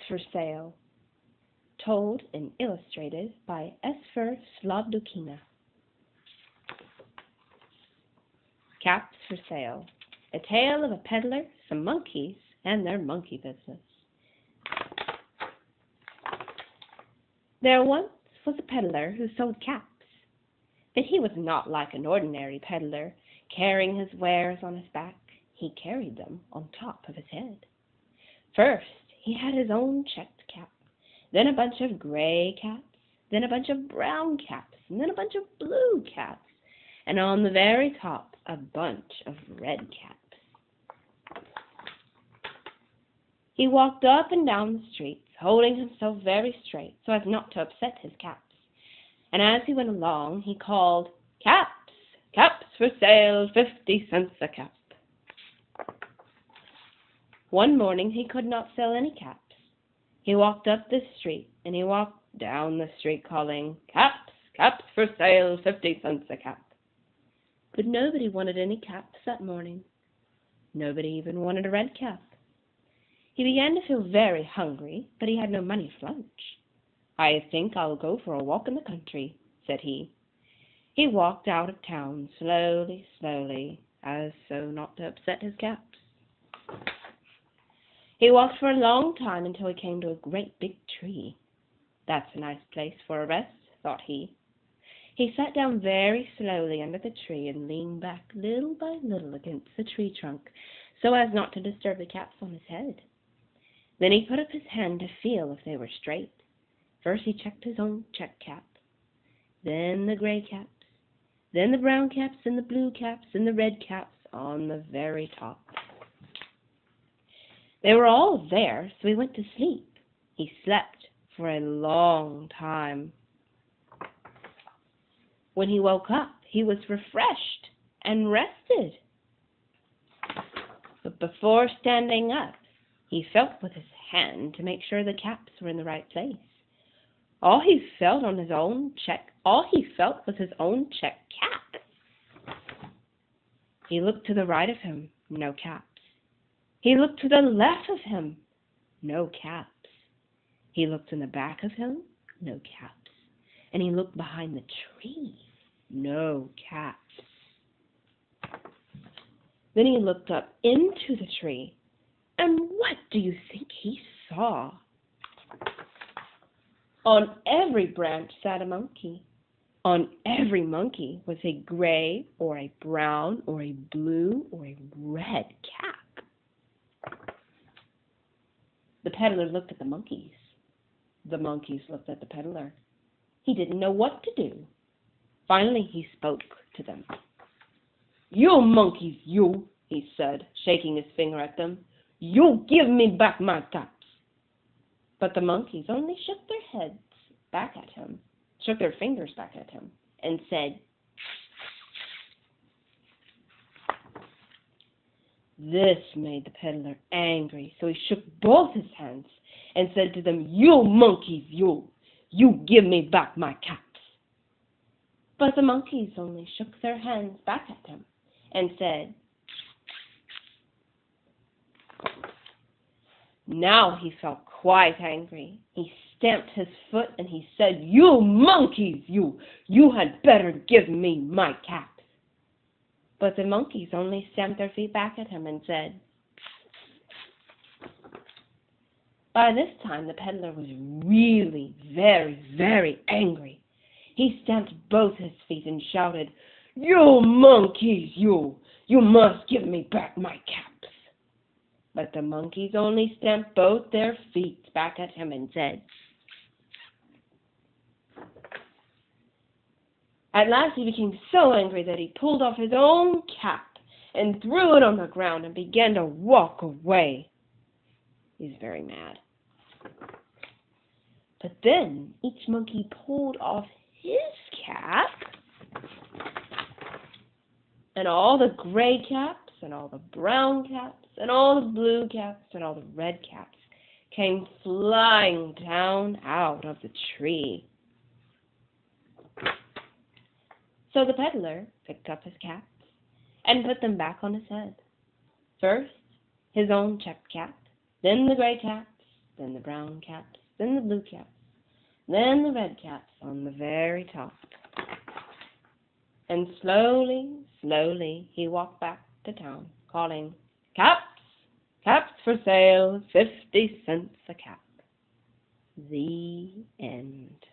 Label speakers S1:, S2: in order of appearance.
S1: for Sale. Told and illustrated by Esphyr Slonodkina. Caps for Sale. A tale of a peddler, some monkeys, and their monkey business. There once was a peddler who sold caps, but he was not like an ordinary peddler, carrying his wares on his back. He carried them on top of his head. First, he had his own checked cap, then a bunch of gray caps, then a bunch of brown caps, and then a bunch of blue caps, and on the very top, a bunch of red caps. He walked up and down the streets, holding himself very straight so as not to upset his caps. And as he went along, he called, "Caps! Caps for sale, 50 cents a cap." One morning he could not sell any caps. He walked up the street, and he walked down the street calling, "Caps! Caps for sale, 50 cents a cap." But nobody wanted any caps that morning. Nobody even wanted a red cap. He began to feel very hungry, but he had no money for lunch. "I think I'll go for a walk in the country," said he. He walked out of town slowly, slowly, as so not to upset his caps. He walked for a long time until he came to a great big tree. "That's a nice place for a rest," thought he. He sat down very slowly under the tree and leaned back little by little against the tree trunk so as not to disturb the caps on his head. Then he put up his hand to feel if they were straight. First he checked his own check cap, then the gray caps, then the brown caps and the blue caps and the red caps on the very top. They were all there, so he went to sleep. He slept for a long time. When he woke up, he was refreshed and rested. But before standing up, he felt with his hand to make sure the caps were in the right place. All he felt was his own check cap. He looked to the right of him, no caps. He looked to the left of him, no caps. He looked in the back of him, no caps. And he looked behind the tree, no caps. Then he looked up into the tree, and what do you think he saw? On every branch sat a monkey. On every monkey was a gray or a brown or a blue or a red cap. The peddler looked at the monkeys. The monkeys looked at the peddler. He didn't know what to do. Finally, he spoke to them. "You monkeys, you," he said, shaking his finger at them. "You give me back my caps." But the monkeys only shook their heads back at him, shook their fingers back at him, and said, This made the peddler angry, so he shook both his hands and said to them, "You monkeys, you give me back my caps." But the monkeys only shook their hands back at him and said, Now he felt quite angry. He stamped his foot and he said, "You monkeys, you had better give me my caps." But the monkeys only stamped their feet back at him and said. By this time, the peddler was really very, very angry. He stamped both his feet and shouted, "You monkeys, you must give me back my caps." But the monkeys only stamped both their feet back at him and said. At last he became so angry that he pulled off his own cap and threw it on the ground and began to walk away. He's very mad. But then each monkey pulled off his cap, and all the gray caps and all the brown caps and all the blue caps and all the red caps came flying down out of the tree. So the peddler picked up his caps and put them back on his head. First, his own checked cap, then the gray caps, then the brown caps, then the blue caps, then the red caps on the very top. And slowly, slowly, he walked back to town, calling, "Caps! Caps for sale, 50 cents a cap." The end.